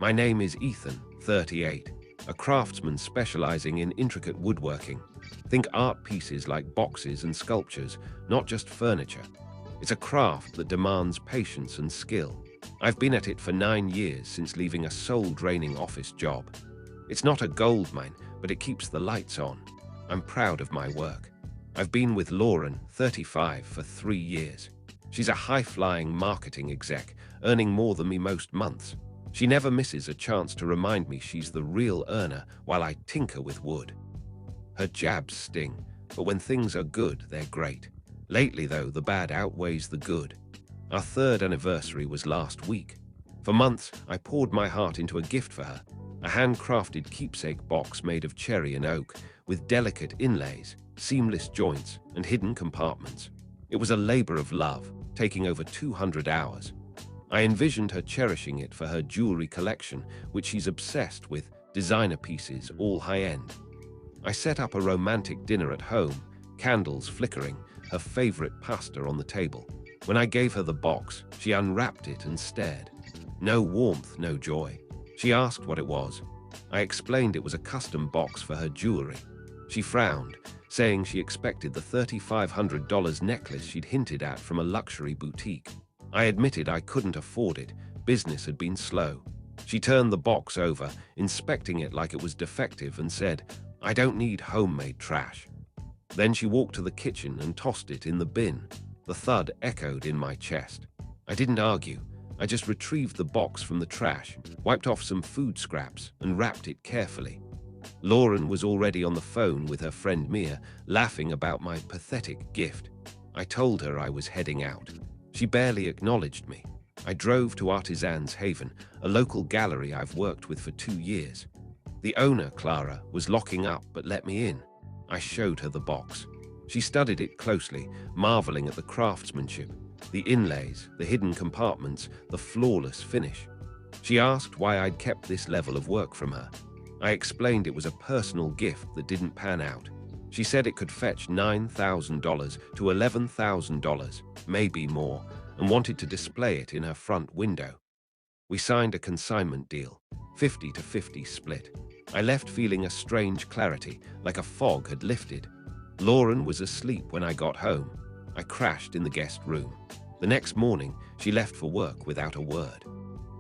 My name is Ethan, 38, a craftsman specializing in intricate woodworking. Think art pieces like boxes and sculptures, not just furniture. It's a craft that demands patience and skill. I've been at it for 9 years since leaving a soul-draining office job. It's not a gold mine, but it keeps the lights on. I'm proud of my work. I've been with Lauren, 35, for 3 years. She's a high-flying marketing exec, earning more than me most months. She never misses a chance to remind me she's the real earner while I tinker with wood. Her jabs sting, but when things are good, they're great. Lately, though, the bad outweighs the good. Our 3rd anniversary was last week. For months, I poured my heart into a gift for her, a handcrafted keepsake box made of cherry and oak, with delicate inlays, seamless joints, and hidden compartments. It was a labor of love, taking over 200 hours. I envisioned her cherishing it for her jewelry collection, which she's obsessed with, designer pieces, all high-end. I set up a romantic dinner at home, candles flickering, her favorite pasta on the table. When I gave her the box, she unwrapped it and stared. No warmth, no joy. She asked what it was. I explained it was a custom box for her jewelry. She frowned, saying she expected the $3,500 necklace she'd hinted at from a luxury boutique. I admitted I couldn't afford it. Business had been slow. She turned the box over, inspecting it like it was defective, and said, "I don't need homemade trash." Then she walked to the kitchen and tossed it in the bin. The thud echoed in my chest. I didn't argue. I just retrieved the box from the trash, wiped off some food scraps, and wrapped it carefully. Lauren was already on the phone with her friend Mia, laughing about my pathetic gift. I told her I was heading out. She barely acknowledged me. I drove to Artisan's Haven, a local gallery I've worked with for 2 years. The owner, Clara, was locking up but let me in. I showed her the box. She studied it closely, marveling at the craftsmanship, the inlays, the hidden compartments, the flawless finish. She asked why I'd kept this level of work from her. I explained it was a personal gift that didn't pan out. She said it could fetch $9,000 to $11,000, maybe more, and wanted to display it in her front window. We signed a consignment deal, 50-50 split. I left feeling a strange clarity, like a fog had lifted. Lauren was asleep when I got home. I crashed in the guest room. The next morning, she left for work without a word.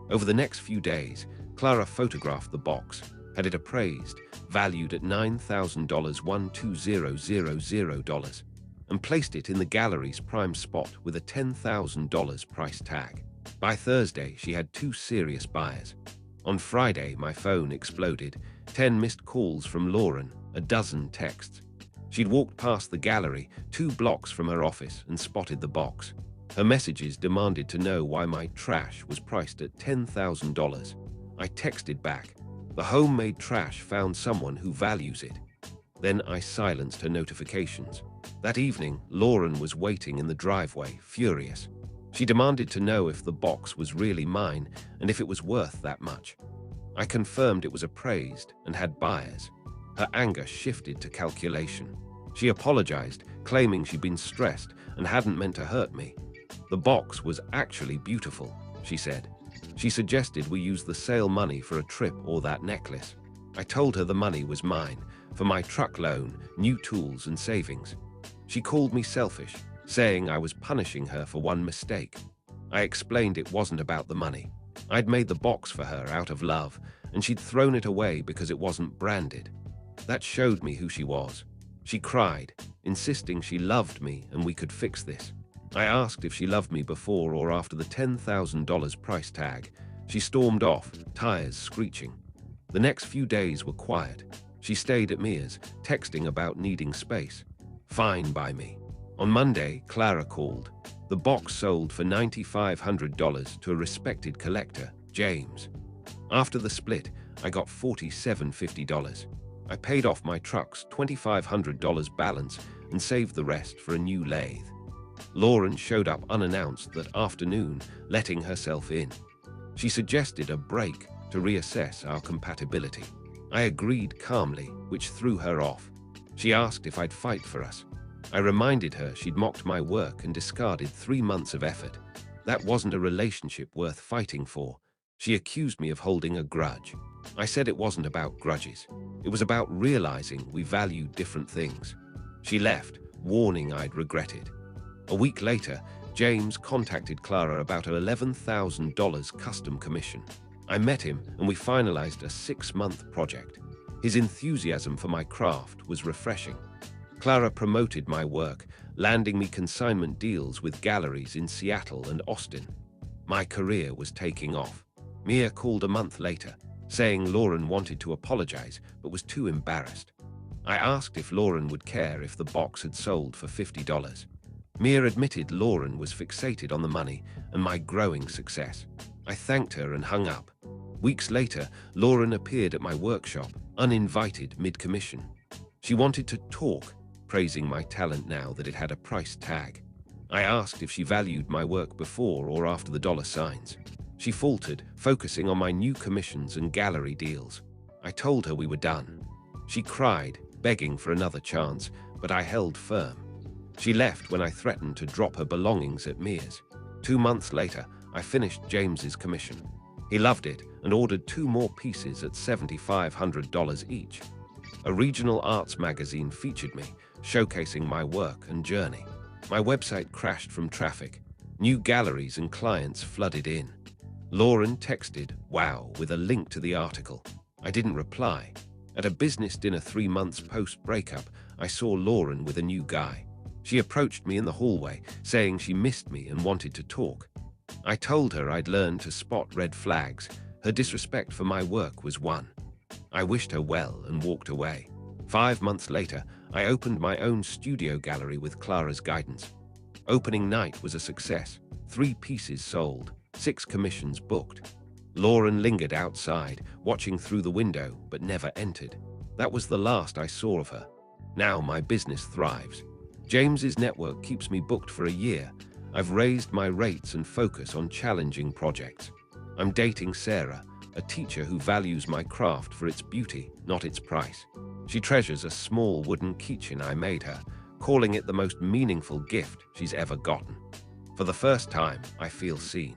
Over the next few days, Clara photographed the box, had it appraised, valued at $9,000, and placed it in the gallery's prime spot with a $10,000 price tag. By Thursday, she had 2 serious buyers. On Friday, my phone exploded, 10 missed calls from Lauren, a dozen texts. She'd walked past the gallery, 2 blocks from her office, and spotted the box. Her messages demanded to know why my trash was priced at $10,000. I texted back, "The homemade trash found someone who values it." Then I silenced her notifications. That evening, Lauren was waiting in the driveway, furious. She demanded to know if the box was really mine and if it was worth that much. I confirmed it was appraised and had buyers. Her anger shifted to calculation. She apologized, claiming she'd been stressed and hadn't meant to hurt me. The box was actually beautiful, she said. She suggested we use the sale money for a trip or that necklace. I told her the money was mine, for my truck loan, new tools, and savings. She called me selfish, saying I was punishing her for one mistake. I explained it wasn't about the money. I'd made the box for her out of love, and she'd thrown it away because it wasn't branded. That showed me who she was. She cried, insisting she loved me and we could fix this. I asked if she loved me before or after the $10,000 price tag. She stormed off, tires screeching. The next few days were quiet. She stayed at Mia's, texting about needing space. Fine by me. On Monday, Clara called. The box sold for $9,500 to a respected collector, James. After the split, I got $4,750. I paid off my truck's $2,500 balance and saved the rest for a new lathe. Lauren showed up unannounced that afternoon, letting herself in. She suggested a break to reassess our compatibility. I agreed calmly, which threw her off. She asked if I'd fight for us. I reminded her she'd mocked my work and discarded 3 months of effort. That wasn't a relationship worth fighting for. She accused me of holding a grudge. I said it wasn't about grudges. It was about realizing we valued different things. She left, warning I'd regret it. A week later, James contacted Clara about an $11,000 custom commission. I met him and we finalized a 6-month project. His enthusiasm for my craft was refreshing. Clara promoted my work, landing me consignment deals with galleries in Seattle and Austin. My career was taking off. Mia called a month later, saying Lauren wanted to apologize but was too embarrassed. I asked if Lauren would care if the box had sold for $50. Mia admitted Lauren was fixated on the money and my growing success. I thanked her and hung up. Weeks later, Lauren appeared at my workshop, uninvited mid-commission. She wanted to talk, praising my talent now that it had a price tag. I asked if she valued my work before or after the dollar signs. She faltered, focusing on my new commissions and gallery deals. I told her we were done. She cried, begging for another chance, but I held firm. She left when I threatened to drop her belongings at Mia's. 2 months later, I finished James's commission. He loved it and ordered 2 more pieces at $7,500 each. A regional arts magazine featured me, showcasing my work and journey. My website crashed from traffic. New galleries and clients flooded in. Lauren texted, "Wow," with a link to the article. I didn't reply. At a business dinner 3 months post-breakup, I saw Lauren with a new guy. She approached me in the hallway, saying she missed me and wanted to talk. I told her I'd learned to spot red flags. Her disrespect for my work was one. I wished her well and walked away. 5 months later, I opened my own studio gallery with Clara's guidance. Opening night was a success. 3 pieces sold, 6 commissions booked. Lauren lingered outside, watching through the window, but never entered. That was the last I saw of her. Now my business thrives. James's network keeps me booked for a year. I've raised my rates and focus on challenging projects. I'm dating Sarah, a teacher who values my craft for its beauty, not its price. She treasures a small wooden keychain I made her, calling it the most meaningful gift she's ever gotten. For the first time, I feel seen.